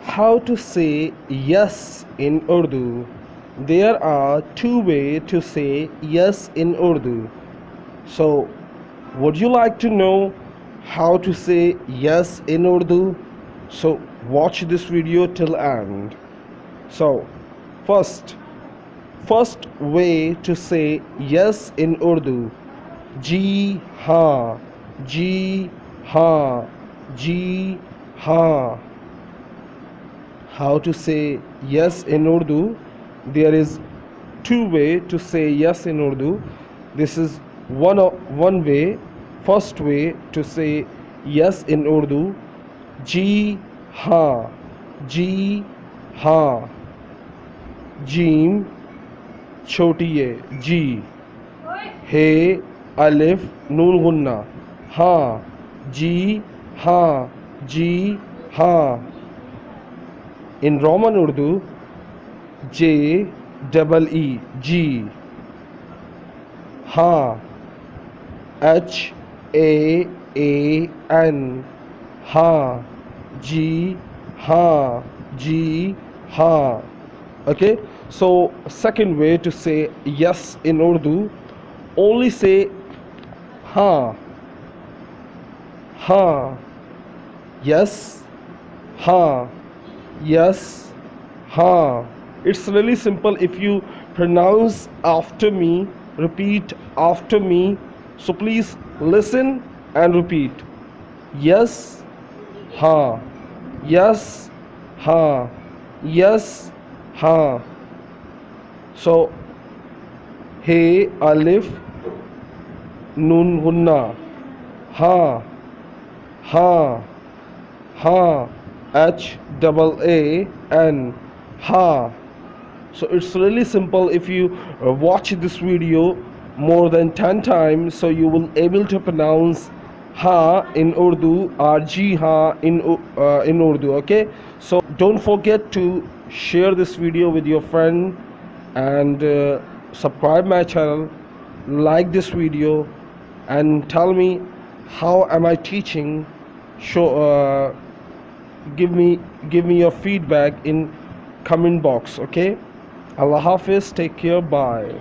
how to say yes in Urdu. There are two ways to say yes in Urdu. So, would you like to know how to say yes in Urdu? So, watch this video till end. So, first way to say yes in Urdu. जी हाँ, जी हाँ, जी हाँ. How to say yes in Urdu? There is two way to say yes in Urdu. This is one way. First way to say yes in Urdu. जी हाँ, जी हाँ. Gym छोटी है जी, हे अलिफ नून गुन्ना, हाँ जी हाँ, जी हाँ. In Roman Urdu, J double E, G, Ha, H A N, Ha, G, Ha, G, Ha. Okay, so second way to say yes in Urdu, only say Ha, Ha, yes, Ha. Yes, ha. It's really simple. If you pronounce after me, repeat after me. So please listen and repeat. Yes, ha. Yes, ha. Yes, ha. So, he alif nun gunna. Ha. Ha. Ha. H double A N, ha. So it's really simple. If you watch this video more than 10 times, so you will able to pronounce ha in Urdu or ji ha in Urdu. Okay, so don't forget to share this video with your friend and subscribe my channel, like this video, and tell me how am I teaching. Show give me your feedback in comment box. Okay, Allah Hafiz, take care, bye.